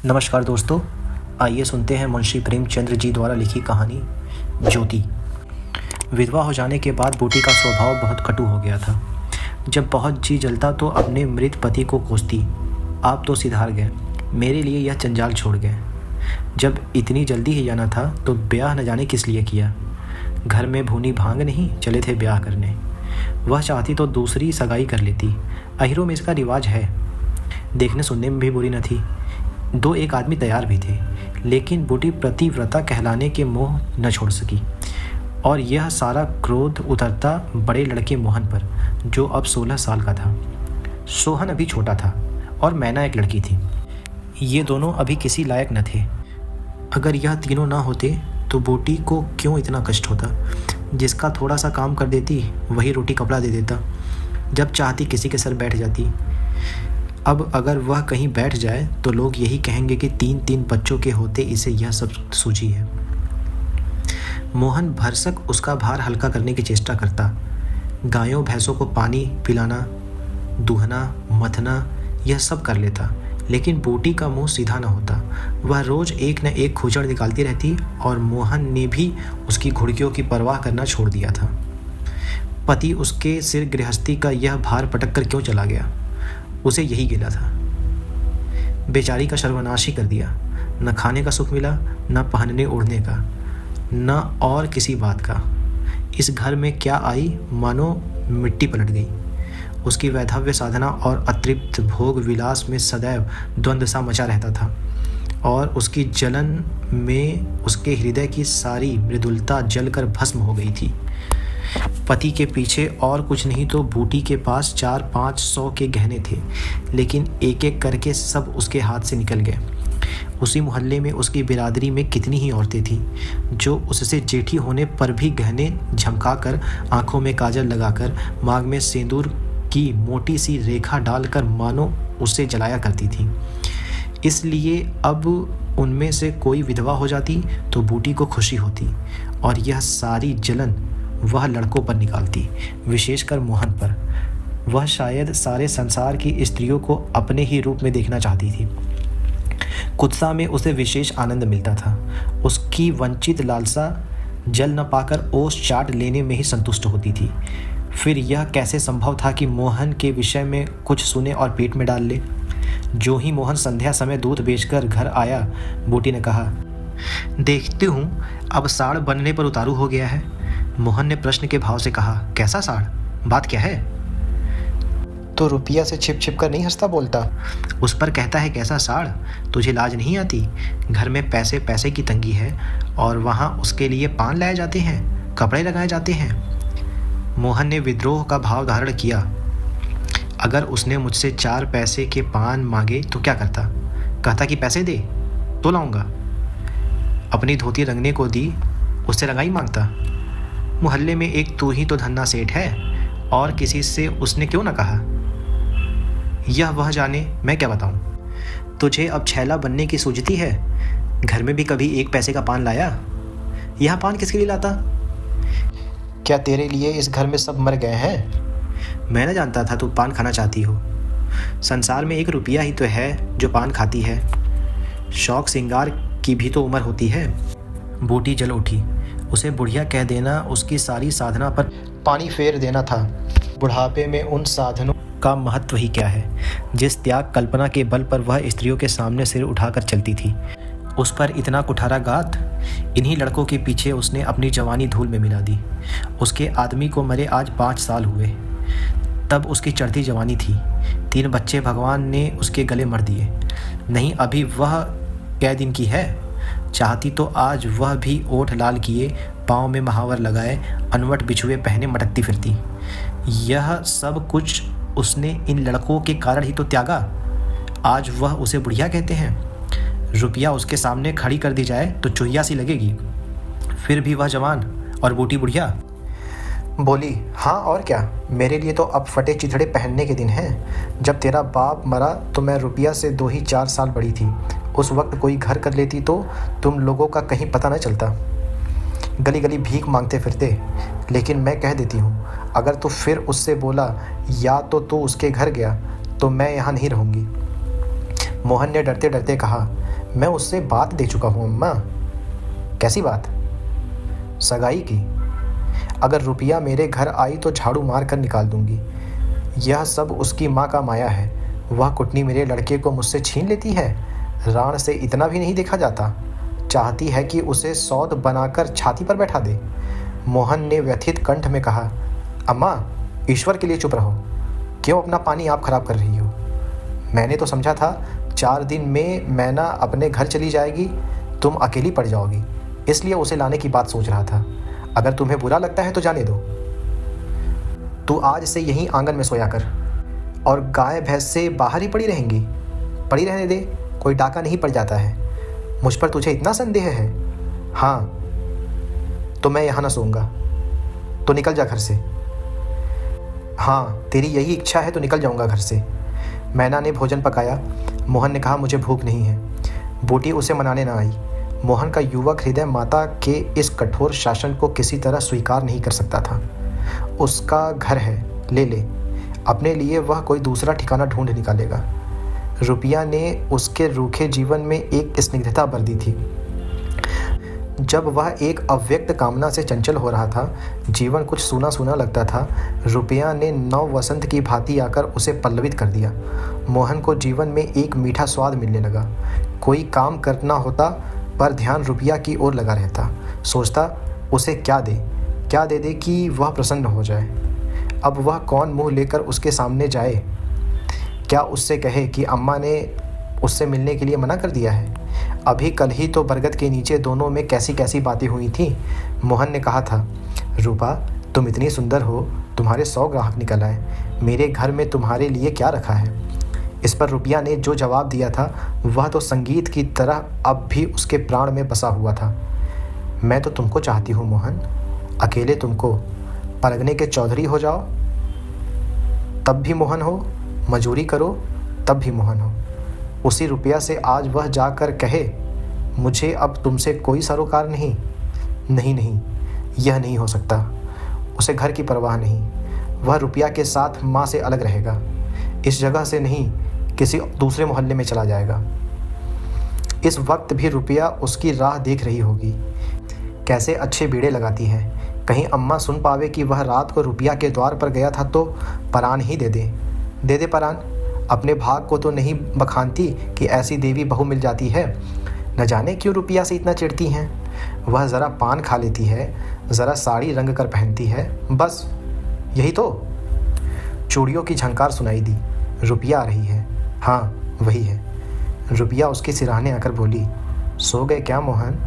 नमस्कार दोस्तों, आइए सुनते हैं मुंशी प्रेमचंद्र जी द्वारा लिखी कहानी ज्योति। विधवा हो जाने के बाद बूटी का स्वभाव बहुत कटु हो गया था। जब बहुत जी जलता तो अपने मृत पति को कोसती, आप तो सिधार गए, मेरे लिए यह जंजाल छोड़ गए। जब इतनी जल्दी ही जाना था तो ब्याह न जाने किस लिए किया। घर में भूनी भांग नहीं, चले थे ब्याह करने। वह चाहती तो दूसरी सगाई कर लेती, अहिरों में इसका रिवाज है। देखने सुनने में भी बुरी न थी। दो एक आदमी तैयार भी थे, लेकिन बूटी प्रतिव्रता कहलाने के मोह न छोड़ सकी, और यह सारा क्रोध उतरता बड़े लड़के मोहन पर, जो अब 16 साल का था। सोहन अभी छोटा था और मैना एक लड़की थी। ये दोनों अभी किसी लायक न थे। अगर यह तीनों ना होते तो बूटी को क्यों इतना कष्ट होता। जिसका थोड़ा सा काम कर देती वही रोटी कपड़ा दे देता, जब चाहती किसी के सर बैठ जाती। अब अगर वह कहीं बैठ जाए तो लोग यही कहेंगे कि 3-3 बच्चों के होते इसे यह सब सूझी है। मोहन भरसक उसका भार हल्का करने की चेष्टा करता। गायों भैंसों को पानी पिलाना, दूहना, मथना, यह सब कर लेता, लेकिन बूटी का मुंह सीधा न होता। वह रोज एक न एक खुचड़ निकालती रहती, और मोहन ने भी उसकी घुड़कियों की परवाह करना छोड़ दिया था। पति उसके सिर गृहस्थी का यह भार पटक कर क्यों चला गया, उसे यही गिला था। बेचारी का सर्वनाश ही कर दिया। न खाने का सुख मिला, न पहनने ओढ़ने का, न और किसी बात का। इस घर में क्या आई, मानो मिट्टी पलट गई। उसकी वैधव्य साधना और अतृप्त भोग विलास में सदैव द्वंद्व सा मचा रहता था, और उसकी जलन में उसके हृदय की सारी मृदुलता जलकर भस्म हो गई थी। पति के पीछे और कुछ नहीं तो बूटी के पास 400-500 के गहने थे, लेकिन एक एक करके सब उसके हाथ से निकल गए। उसी मोहल्ले में उसकी बिरादरी में कितनी ही औरतें थीं जो उससे जेठी होने पर भी गहने झमकाकर, आंखों में काजल लगाकर, मांग में सिंदूर की मोटी सी रेखा डालकर मानो उसे जलाया करती थीं। इसलिए अब उनमें से कोई विधवा हो जाती तो बूटी को खुशी होती, और यह सारी जलन वह लड़कों पर निकालती, विशेषकर मोहन पर। वह शायद सारे संसार की स्त्रियों को अपने ही रूप में देखना चाहती थी। कुत्सा में उसे विशेष आनंद मिलता था। उसकी वंचित लालसा जल न पाकर ओस चाट लेने में ही संतुष्ट होती थी। फिर यह कैसे संभव था कि मोहन के विषय में कुछ सुने और पेट में डाल ले। जो ही मोहन संध्या समय दूध बेचकर घर आया, बूटी ने कहा, देखती हूँ अब साड़ बनने पर उतारू हो गया है। मोहन ने प्रश्न के भाव से कहा, कैसा साड़, बात क्या है? तो रुपया से छिप छिप कर नहीं हंसता बोलता, उस पर कहता है कैसा साड़। तुझे लाज नहीं आती? घर में पैसे पैसे की तंगी है, और वहाँ उसके लिए पान लाए जाते हैं, कपड़े लगाए जाते हैं। मोहन ने विद्रोह का भाव धारण किया। अगर उसने मुझसे 4 पैसे के पान मांगे तो क्या करता? कहता कि पैसे दे तो लाऊंगा। अपनी धोती रंगने को दी, उससे रंगाई मांगता। मोहल्ले में एक तू ही तो धन्ना सेठ है, और किसी से उसने क्यों ना कहा? यह वह जाने, मैं क्या बताऊं। तुझे अब छैला बनने की सूझती है? घर में भी कभी 1 पैसे का पान लाया? यह पान किसके लिए लाता? क्या तेरे लिए इस घर में सब मर गए हैं? मैं न जानता था तू पान खाना चाहती हो। संसार में 1 रुपया ही तो है जो पान खाती है। शौक सिंगार की भी तो उम्र होती है। बूटी जल उठी। उसे बुढ़िया कह देना उसकी सारी साधना पर पानी फेर देना था। बुढ़ापे में उन साधनों का महत्व ही क्या है, जिस त्याग कल्पना के बल पर वह स्त्रियों के सामने सिर उठाकर चलती थी। उस पर इतना कुठाराघात। इन्हीं लड़कों के पीछे उसने अपनी जवानी धूल में मिला दी। उसके आदमी को मरे आज 5 साल हुए, तब उसकी चढ़ती जवानी थी। 3 बच्चे भगवान ने उसके गले मर दिए। नहीं, अभी वह कै दिन की है। चाहती तो आज वह भी ओठ लाल किए, पाँव में महावर लगाए, अनवट बिछुए पहने मटकती फिरती। यह सब कुछ उसने इन लड़कों के कारण ही तो त्यागा। आज वह उसे बुढ़िया कहते हैं। रुपया उसके सामने खड़ी कर दी जाए तो चुहिया सी लगेगी। फिर भी वह जवान और बूटी बुढ़िया। बोली, हाँ और क्या, मेरे लिए तो अब फटे चिथड़े पहनने के दिन हैं। जब तेरा बाप मरा तो मैं रुपया से 2 ही 4 साल बड़ी थी। उस वक्त कोई घर कर लेती तो तुम लोगों का कहीं पता न चलता। गली गली भीख मांगते फिरते। लेकिन मैं कह देती हूँ, अगर तू फिर उससे बोला या तो तू उसके घर गया तो मैं यहाँ नहीं रहूँगी। मोहन ने डरते डरते कहा, मैं उससे बात दे चुका हूँ अम्मा। कैसी बात? सगाई की। अगर रुपया मेरे घर आई तो झाड़ू मार कर निकाल दूंगी। यह सब उसकी माँ का माया है। वह कुटनी मेरे लड़के को मुझसे छीन लेती है। राण से इतना भी नहीं देखा जाता। चाहती है कि उसे सौत बनाकर छाती पर बैठा दे। मोहन ने व्यथित कंठ में कहा, अम्मा, ईश्वर के लिए चुप रहो। क्यों अपना पानी आप खराब कर रही हो? मैंने तो समझा था 4 दिन में मैना अपने घर चली जाएगी, तुम अकेली पड़ जाओगी, इसलिए उसे लाने की बात सोच रहा था। अगर तुम्हें बुरा लगता है तो जाने दो। तू आज से यहीं आंगन में सोया कर और गाय भैंस से बाहर ही पड़ी रहेंगी। पड़ी रहने दे, कोई डाका नहीं पड़ जाता है। मुझ पर तुझे इतना संदेह है? हाँ, तो मैं यहाँ ना सोऊंगा। तो निकल जा घर से। हाँ, तेरी यही इच्छा है तो निकल जाऊंगा घर से। मैना ने भोजन पकाया। मोहन ने कहा, मुझे भूख नहीं है। बूटी उसे मनाने ना आई। मोहन का युवक हृदय माता के इस कठोर शासन को किसी तरह स्वीकार नहीं कर सकता था। उसका घर है, ले ले। अपने लिए वह कोई दूसरा ठिकाना ढूंढ निकालेगा। रुपया ने उसके रूखे जीवन में एक स्निग्धता भर दी थी। जब वह एक अव्यक्त कामना से चंचल हो रहा था, जीवन कुछ सूना सूना लगता था, रुपया ने नव वसंत की भांति आकर उसे पल्लवित कर दिया। मोहन को जीवन में एक मीठा स्वाद मिलने लगा। कोई काम करना होता पर ध्यान रुपया की ओर लगा रहता। सोचता, उसे क्या दे दे कि वह प्रसन्न हो जाए। अब वह कौन मुंह लेकर उसके सामने जाए? क्या उससे कहे कि अम्मा ने उससे मिलने के लिए मना कर दिया है? अभी कल ही तो बरगद के नीचे दोनों में कैसी कैसी बातें हुई थी। मोहन ने कहा था, रूपा, तुम इतनी सुंदर हो, तुम्हारे 100 ग्राहक निकल आए। मेरे घर में तुम्हारे लिए क्या रखा है? इस पर रुपया ने जो जवाब दिया था वह तो संगीत की तरह अब भी उसके प्राण में बसा हुआ था। मैं तो तुमको चाहती हूँ मोहन, अकेले तुमको। परगने के चौधरी हो जाओ तब भी मोहन हो, मजूरी करो तब भी मोहन हो। उसी रुपया से आज वह जाकर कहे, मुझे अब तुमसे कोई सरोकार नहीं। नहीं, यह नहीं हो सकता। उसे घर की परवाह नहीं। वह रुपया के साथ माँ से अलग रहेगा। इस जगह से नहीं, किसी दूसरे मोहल्ले में चला जाएगा। इस वक्त भी रुपया उसकी राह देख रही होगी। कैसे अच्छे बीड़े लगाती है। कहीं अम्मा सुन पावे कि वह रात को रुपया के द्वार पर गया था तो परान ही दे दे परान। अपने भाग को तो नहीं बखानती कि ऐसी देवी बहू मिल जाती है। न जाने क्यों रुपया से इतना चिढ़ती हैं। वह ज़रा पान खा लेती है, ज़रा साड़ी रंग कर पहनती है, बस यही तो। चूड़ियों की झंकार सुनाई दी। रुपया आ रही है। हाँ, वही है। रुपया उसके सिरहाने आकर बोली, सो गए क्या मोहन?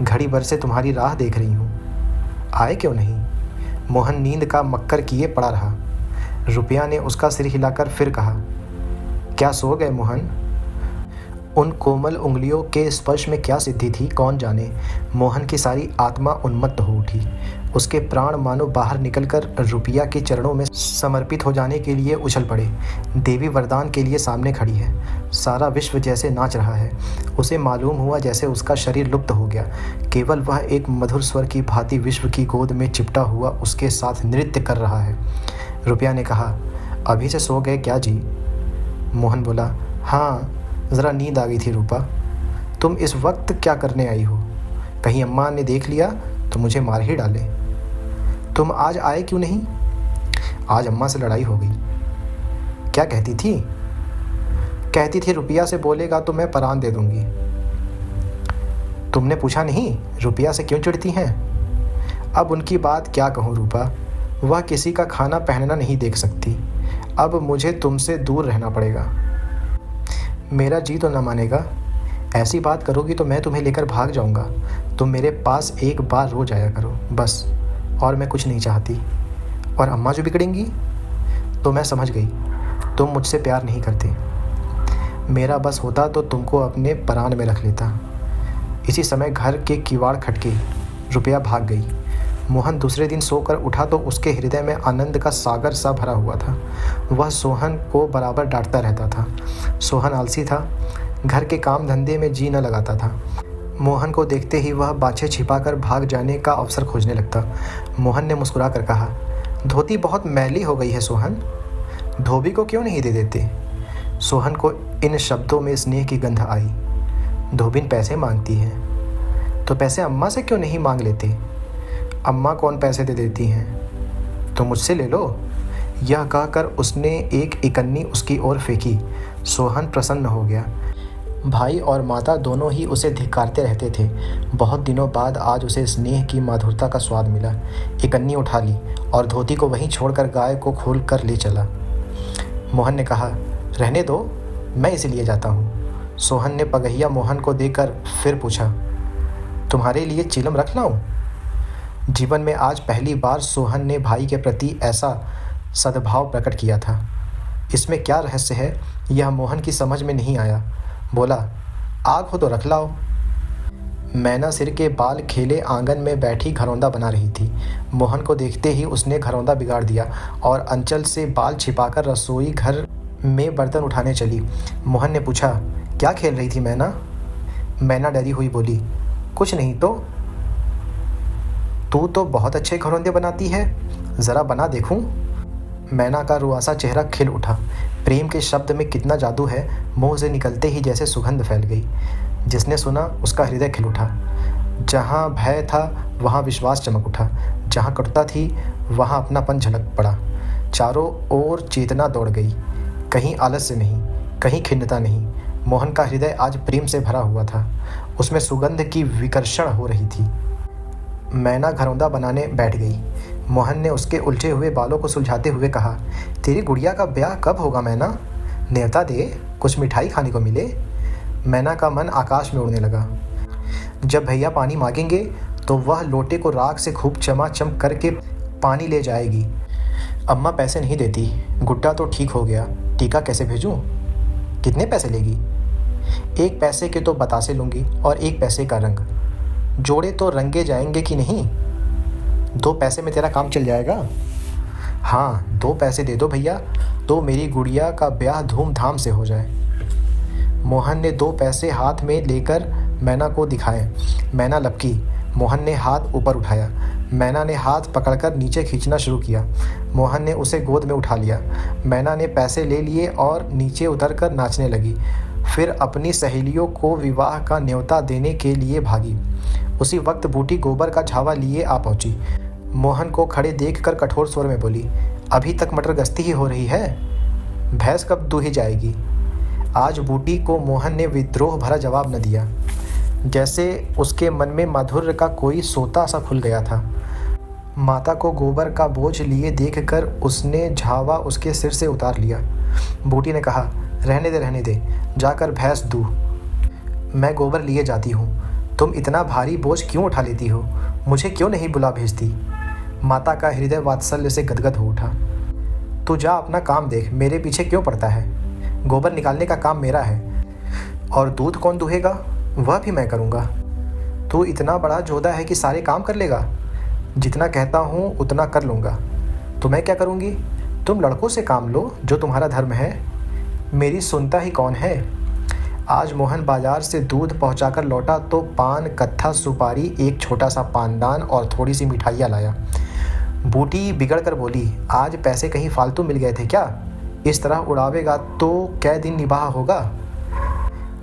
घड़ी भर से तुम्हारी राह देख रही हूँ, आए क्यों नहीं? मोहन नींद का मक्कर किए पड़ा रहा। रुपया ने उसका सिर हिलाकर फिर कहा, क्या सो गए मोहन? उन कोमल उंगलियों के स्पर्श में क्या सिद्धि थी कौन जाने। मोहन की सारी आत्मा उन्मत्त हो उठी। उसके प्राण मानो बाहर निकलकर रुपया के चरणों में समर्पित हो जाने के लिए उछल पड़े। देवी वरदान के लिए सामने खड़ी है। सारा विश्व जैसे नाच रहा है। उसे मालूम हुआ जैसे उसका शरीर लुप्त हो गया। केवल वह एक मधुर स्वर की भांति विश्व की गोद में चिपटा हुआ उसके साथ नृत्य कर रहा है। रुपया ने कहा, अभी से सो गए क्या जी? मोहन बोला, हाँ, ज़रा नींद आ गई थी रूपा। तुम इस वक्त क्या करने आई हो? कहीं अम्मा ने देख लिया तो मुझे मार ही डाले। तुम आज आए क्यों नहीं? आज अम्मा से लड़ाई हो गई। क्या कहती थी? कहती थी रुपया से बोलेगा तो मैं परान दे दूंगी। तुमने पूछा नहीं रुपया से क्यों चिढ़ती हैं? अब उनकी बात क्या कहूँ रूपा, वह किसी का खाना पहनना नहीं देख सकती। अब मुझे तुमसे दूर रहना पड़ेगा। मेरा जी तो न मानेगा। ऐसी बात करोगी तो मैं तुम्हें लेकर भाग जाऊंगा। तुम मेरे पास एक बार रोज आया करो बस, और मैं कुछ नहीं चाहती। और अम्मा जो बिगड़ेंगी तो मैं समझ गई तुम मुझसे प्यार नहीं करते। मेरा बस होता तो तुमको अपने परान में रख लेता। इसी समय घर के किवाड़ खटके। रुपया भाग गई। मोहन दूसरे दिन सोकर उठा तो उसके हृदय में आनंद का सागर सा भरा हुआ था। वह सोहन को बराबर डांटता रहता था। सोहन आलसी था, घर के काम धंधे में जी न लगाता था। मोहन को देखते ही वह बाछे छिपाकर भाग जाने का अवसर खोजने लगता। मोहन ने मुस्कुरा कर कहा, धोती बहुत मैली हो गई है सोहन, धोबी को क्यों नहीं दे देते? सोहन को इन शब्दों में स्नेह की गंध आई। धोबिन पैसे मांगती है तो पैसे अम्मा से क्यों नहीं मांग लेते? अम्मा कौन पैसे दे देती हैं, तो मुझसे ले लो। यह कहकर उसने एक इकन्नी उसकी ओर फेंकी। सोहन प्रसन्न हो गया। भाई और माता दोनों ही उसे धिक्कारते रहते थे। बहुत दिनों बाद आज उसे स्नेह की मधुरता का स्वाद मिला। इकन्नी उठा ली और धोती को वहीं छोड़कर गाय को खोल कर ले चला। मोहन ने कहा, रहने दो, मैं इसे लिए जाता हूँ। सोहन ने पगहिया मोहन को देकर फिर पूछा, तुम्हारे लिए चिलम रख लाऊं? जीवन में आज पहली बार सोहन ने भाई के प्रति ऐसा सद्भाव प्रकट किया था। इसमें क्या रहस्य है, यह मोहन की समझ में नहीं आया। बोला, आग हो तो रख लाओ। मैना सिर के बाल खेले आंगन में बैठी घरौंदा बना रही थी। मोहन को देखते ही उसने घरौंदा बिगाड़ दिया और अंचल से बाल छिपाकर रसोई घर में बर्तन उठाने चली। मोहन ने पूछा, क्या खेल रही थी मैना? मैना डरी हुई बोली, कुछ नहीं तो। तू तो बहुत अच्छे घरौंदे बनाती है, ज़रा बना देखूं। मैना का रुआसा चेहरा खिल उठा। प्रेम के शब्द में कितना जादू है, मुंह से निकलते ही जैसे सुगंध फैल गई। जिसने सुना उसका हृदय खिल उठा। जहाँ भय था वहाँ विश्वास चमक उठा। जहाँ कटुता थी वहाँ अपनापन झलक पड़ा। चारों ओर चेतना दौड़ गई। कहीं आलस्य नहीं, कहीं खिन्नता नहीं। मोहन का हृदय आज प्रेम से भरा हुआ था। उसमें सुगंध की विकर्षण हो रही थी। मैना घरौंदा बनाने बैठ गई। मोहन ने उसके उलझे हुए बालों को सुलझाते हुए कहा, तेरी गुड़िया का ब्याह कब होगा मैना? न्योता दे, कुछ मिठाई खाने को मिले। मैना का मन आकाश में उड़ने लगा। जब भैया पानी मांगेंगे तो वह लोटे को राख से खूब चमाचम करके पानी ले जाएगी। अम्मा पैसे नहीं देती। गुड्डा तो ठीक हो गया, टीका कैसे भेजूं? कितने पैसे लेगी? 1 पैसे के तो बतासे लूँगी और 1 पैसे का रंग। जोड़े तो रंगे जाएंगे कि नहीं? 2 पैसे में तेरा काम चल जाएगा? हाँ, 2 पैसे दे दो भैया, तो मेरी गुड़िया का ब्याह धूमधाम से हो जाए। मोहन ने 2 पैसे हाथ में लेकर मैना को दिखाए। मैना लपकी। मोहन ने हाथ ऊपर उठाया। मैना ने हाथ पकड़कर नीचे खींचना शुरू किया। मोहन ने उसे गोद में उठा लिया। मैना ने पैसे ले लिए और नीचे उतरकर नाचने लगी। फिर अपनी सहेलियों को विवाह का न्योता देने के लिए भागी। उसी वक्त बूटी गोबर का झावा लिए आ पहुंची। मोहन को खड़े देखकर कठोर स्वर में बोली, अभी तक मटर गश्ती ही हो रही है, भैंस कब दूही जाएगी? आज बूटी को मोहन ने विद्रोह भरा जवाब न दिया। जैसे उसके मन में माधुर्य का कोई सोता सा खुल गया था। माता को गोबर का बोझ लिए देखकर उसने झावा उसके सिर से उतार लिया। बूटी ने कहा, रहने दे, जाकर भैंस दू, मैं गोबर लिए जाती हूँ। तुम इतना भारी बोझ क्यों उठा लेती हो? मुझे क्यों नहीं बुला भेजती? माता का हृदय वात्सल्य से गदगद हो उठा। तू जा अपना काम देख, मेरे पीछे क्यों पड़ता है? गोबर निकालने का काम मेरा है, और दूध कौन दूहेगा वह भी मैं करूँगा। तू इतना बड़ा जोधा है कि सारे काम कर लेगा? जितना कहता हूँ उतना कर लूँगा। तो मैं क्या करूँगी? तुम लड़कों से काम लो, जो तुम्हारा धर्म है। मेरी सुनता ही कौन है? आज मोहन बाजार से दूध पहुंचाकर लौटा तो पान, कत्था, सुपारी, एक छोटा सा पानदान और थोड़ी सी मिठाइयाँ लाया। बूटी बिगड़ कर बोली, आज पैसे कहीं फालतू मिल गए थे क्या? इस तरह उड़ावेगा तो कै दिन निबाह होगा?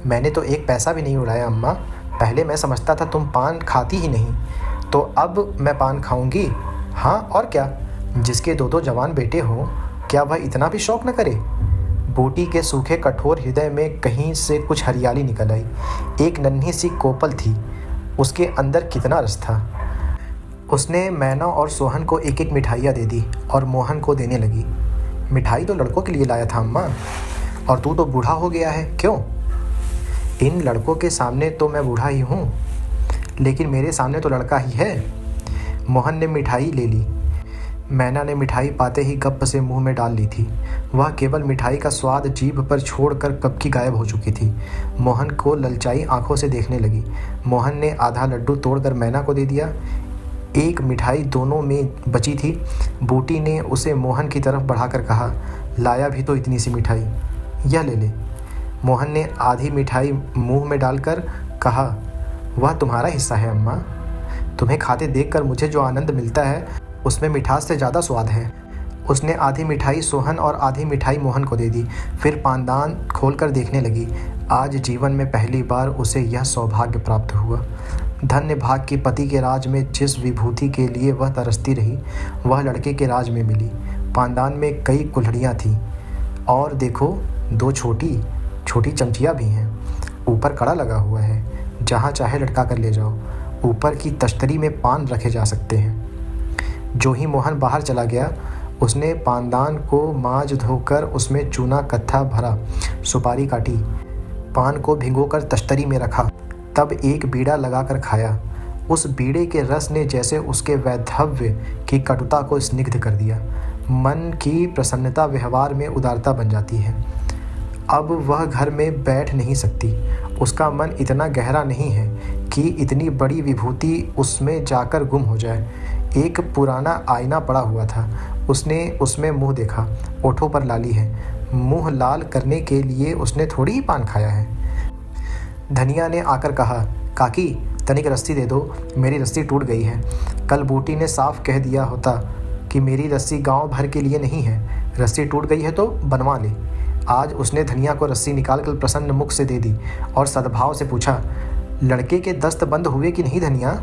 मैंने तो 1 पैसा भी नहीं उड़ाया अम्मा। पहले मैं समझता था तुम पान खाती ही नहीं, तो अब मैं पान खाऊंगी। हाँ और क्या, जिसके 2 जवान बेटे हों, क्या वह इतना भी शौक न करे? बूटी के सूखे कठोर हृदय में कहीं से कुछ हरियाली निकल आई। एक नन्ही सी कोपल थी, उसके अंदर कितना रस था। उसने मैना और सोहन को 1-1 मिठाइयाँ दे दी और मोहन को देने लगी। मिठाई तो लड़कों के लिए लाया था अम्मा, और तू तो बूढ़ा हो गया है, क्यों? इन लड़कों के सामने तो मैं बूढ़ा ही हूँ, लेकिन मेरे सामने तो लड़का ही है। मोहन ने मिठाई ले ली। मैना ने मिठाई पाते ही गप से मुंह में डाल ली थी। वह केवल मिठाई का स्वाद जीभ पर छोड़कर कब की गायब हो चुकी थी। मोहन को ललचाई आंखों से देखने लगी। मोहन ने आधा लड्डू तोड़कर मैना को दे दिया। 1 मिठाई दोनों में बची थी। बूटी ने उसे मोहन की तरफ बढ़ाकर कहा, लाया भी तो इतनी सी मिठाई, यह ले ले। मोहन ने आधी मिठाई मुंह में डालकर कहा, वह तुम्हारा हिस्सा है अम्मा। तुम्हें खाते देखकर मुझे जो आनंद मिलता है उसमें मिठास से ज़्यादा स्वाद है। उसने आधी मिठाई सोहन और आधी मिठाई मोहन को दे दी। फिर पानदान खोलकर देखने लगी। आज जीवन में पहली बार उसे यह सौभाग्य प्राप्त हुआ। धन्य भाग की पति के राज में जिस विभूति के लिए वह तरसती रही, वह लड़के के राज में मिली। पानदान में कई कुल्हड़ियाँ थीं और देखो 2 छोटी छोटी चमचियाँ भी हैं। ऊपर कड़ा लगा हुआ है, जहाँ चाहे लटका कर ले जाओ। ऊपर की तश्तरी में पान रखे जा सकते हैं। जो ही मोहन बाहर चला गया, उसने पानदान को मांज धोकर उसमें चूना कत्था भरा, सुपारी काटी, पान को भिगोकर तश्तरी में रखा, तब एक बीड़ा लगाकर खाया। उस बीड़े के रस ने जैसे उसके वैधव्य की कटुता को स्निग्ध कर दिया। मन की प्रसन्नता व्यवहार में उदारता बन जाती है। अब वह घर में बैठ नहीं सकती। उसका मन इतना गहरा नहीं है कि इतनी बड़ी विभूति उसमें जाकर गुम हो जाए। एक पुराना आईना पड़ा हुआ था, उसने उसमें मुंह देखा। ओठों पर लाली है। मुंह लाल करने के लिए उसने थोड़ी ही पान खाया है। धनिया ने आकर कहा, काकी तनिक रस्सी दे दो, मेरी रस्सी टूट गई है। कल बूटी ने साफ कह दिया होता कि मेरी रस्सी गांव भर के लिए नहीं है, रस्सी टूट गई है तो बनवा ले। आज उसने धनिया को रस्सी निकालकर प्रसन्न मुख से दे दी और सद्भाव से पूछा, लड़के के दस्त बंद हुए कि नहीं धनिया?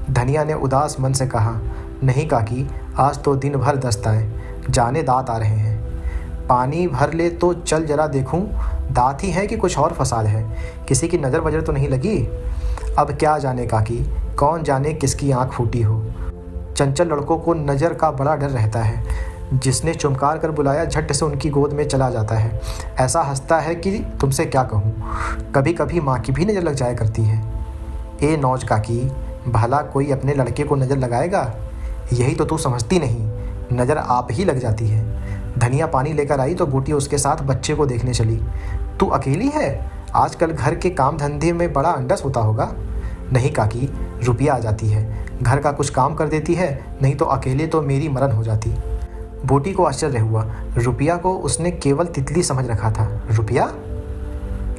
धनिया ने उदास मन से कहा, नहीं काकी, आज तो दिन भर दस्त आए, जाने दांत आ रहे हैं। पानी भर ले तो चल जरा देखूं, दांत ही है कि कुछ और फसाद है, किसी की नज़र वजर तो नहीं लगी? अब क्या जाने काकी, कौन जाने किसकी आंख फूटी हो। चंचल लड़कों को नज़र का बड़ा डर रहता है। जिसने चुमकार कर बुलाया झट से उनकी गोद में चला जाता है। ऐसा हंसता है कि तुमसे क्या कहूँ। कभी कभी माँ की भी नज़र लग जाया करती है। ए नौज काकी, भला कोई अपने लड़के को नज़र लगाएगा? यही तो तू समझती नहीं, नज़र आप ही लग जाती है। धनिया पानी लेकर आई तो बूटी उसके साथ बच्चे को देखने चली। तू अकेली है? आजकल घर के काम धंधे में बड़ा अंडस होता होगा। नहीं काकी, रुपया आ जाती है, घर का कुछ काम कर देती है, नहीं तो अकेले तो मेरी मरण हो जाती। बूटी को आश्चर्य हुआ। रुपया को उसने केवल तितली समझ रखा था। रुपया?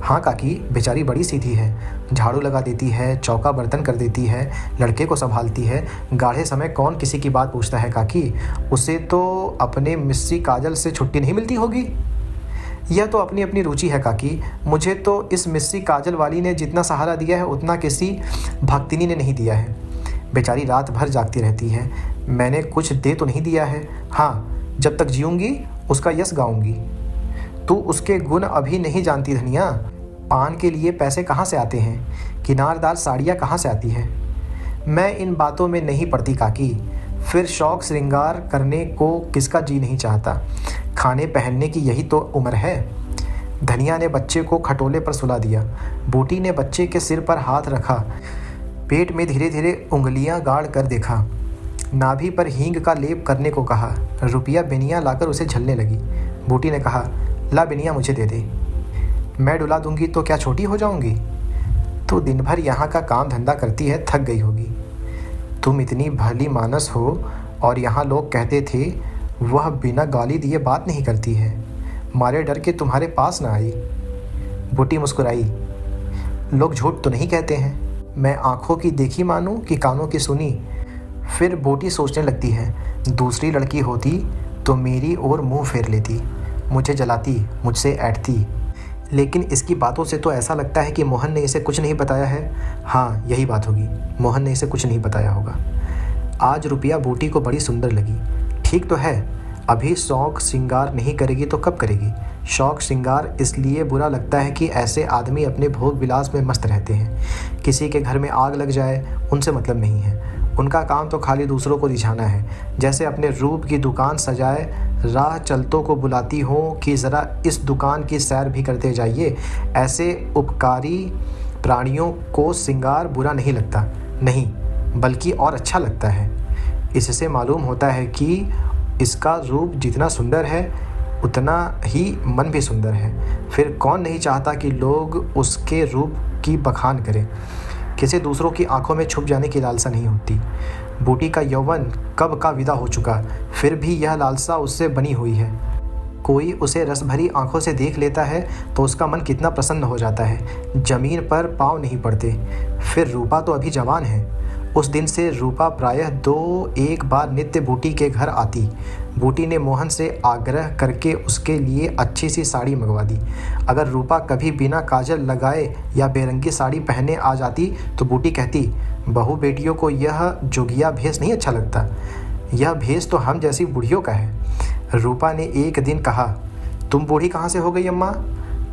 हाँ काकी, बेचारी बड़ी सीधी है। झाड़ू लगा देती है, चौका बर्तन कर देती है, लड़के को संभालती है। गाढ़े समय कौन किसी की बात पूछता है काकी? उसे तो अपने मिस्सी काजल से छुट्टी नहीं मिलती होगी। यह तो अपनी अपनी रुचि है काकी। मुझे तो इस मिस्सी काजल वाली ने जितना सहारा दिया है उतना किसी भक्तिनी ने नहीं दिया है। बेचारी रात भर जागती रहती है। मैंने कुछ दे तो नहीं दिया है। हाँ, जब तक जीऊँगी उसका यश गाऊंगी। तू उसके गुण अभी नहीं जानती धनिया। पान के लिए पैसे कहाँ से आते हैं, किनारदार साड़ियाँ कहाँ से आती हैं। मैं इन बातों में नहीं पड़ती काकी। फिर शौक श्रृंगार करने को किसका जी नहीं चाहता। खाने पहनने की यही तो उम्र है। धनिया ने बच्चे को खटोले पर सुला दिया। बूटी ने बच्चे के सिर पर हाथ रखा, पेट में धीरे धीरे उंगलियां गाड़ कर देखा। नाभि पर हींग का लेप करने को कहा। रुपया बेनिया लाकर उसे झलने लगी। बूटी ने कहा, ला बेनिया मुझे दे दे। मैं डुला दूंगी तो क्या छोटी हो जाऊंगी? तू दिन भर यहाँ का काम धंधा करती है, थक गई होगी। तुम इतनी भली मानस हो और यहाँ लोग कहते थे वह बिना गाली दिए बात नहीं करती है, मारे डर के तुम्हारे पास ना आई। बूटी मुस्कुराई। लोग झूठ तो नहीं कहते हैं। मैं आंखों की देखी मानूं कि कानों की सुनी? फिर बूटी सोचने लगती है, दूसरी लड़की होती तो मेरी ओर मुंह फेर लेती, मुझे जलाती, मुझसे ऐंठती। लेकिन इसकी बातों से तो ऐसा लगता है कि मोहन ने इसे कुछ नहीं बताया है। हाँ, यही बात होगी, मोहन ने इसे कुछ नहीं बताया होगा। आज रुपया बूटी को बड़ी सुंदर लगी। ठीक तो है, अभी शौक श्रृंगार नहीं करेगी तो कब करेगी? शौक श्रृंगार इसलिए बुरा लगता है कि ऐसे आदमी अपने भोग विलास में मस्त रहते हैं। किसी के घर में आग लग जाए उनसे मतलब नहीं है। उनका काम तो खाली दूसरों को रिझाना है। जैसे अपने रूप की दुकान सजाए राह चलतों को बुलाती हो कि ज़रा इस दुकान की सैर भी करते जाइए, ऐसे उपकारी प्राणियों को श्रृंगार बुरा नहीं लगता, नहीं बल्कि और अच्छा लगता है। इससे मालूम होता है कि इसका रूप जितना सुंदर है उतना ही मन भी सुंदर है। फिर कौन नहीं चाहता कि लोग उसके रूप की बखान करें। किसी दूसरों की आंखों में छुप जाने की लालसा नहीं होती। बूटी का यौवन कब का विदा हो चुका, फिर भी यह लालसा उससे बनी हुई है। कोई उसे रस भरी आंखों से देख लेता है तो उसका मन कितना प्रसन्न हो जाता है। जमीन पर पाँव नहीं पड़ते। फिर रूपा तो अभी जवान है। उस दिन से रूपा प्रायः 2-1 बार नित्य बूटी के घर आती। बूटी ने मोहन से आग्रह करके उसके लिए अच्छी सी साड़ी मंगवा दी। अगर रूपा कभी बिना काजल लगाए या बेरंगी साड़ी पहने आ जाती तो बूटी कहती, बहू बेटियों को यह जोगिया भेष नहीं अच्छा लगता, यह भेष तो हम जैसी बूढ़ियों का है। रूपा ने एक दिन कहा, तुम बूढ़ी कहाँ से हो गई अम्मा?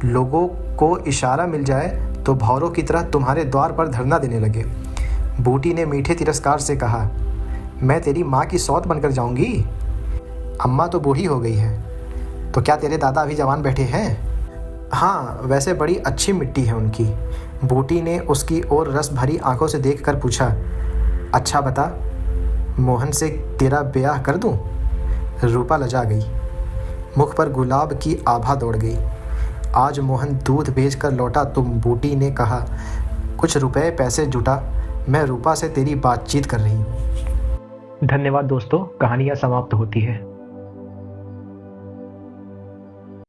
लोगों को इशारा मिल जाए तो भौरों की तरह तुम्हारे द्वार पर धरना देने लगे। बूटी ने मीठे तिरस्कार से कहा, मैं तेरी माँ की सौत बनकर जाऊंगी? अम्मा तो बूढ़ी हो गई है, तो क्या तेरे दादा अभी जवान बैठे हैं? हाँ, वैसे बड़ी अच्छी मिट्टी है उनकी। बूटी ने उसकी ओर रस भरी आंखों से देखकर पूछा, अच्छा बता, मोहन से तेरा ब्याह कर दूं? रूपा लजा गई, मुख पर गुलाब की आभा दौड़ गई। आज मोहन दूध बेचकर लौटा तो बूटी ने कहा, कुछ रुपए पैसे जुटा, मैं रूपा से तेरी बातचीत कर रही हूँ। धन्यवाद दोस्तों, कहानियाँ समाप्त होती है।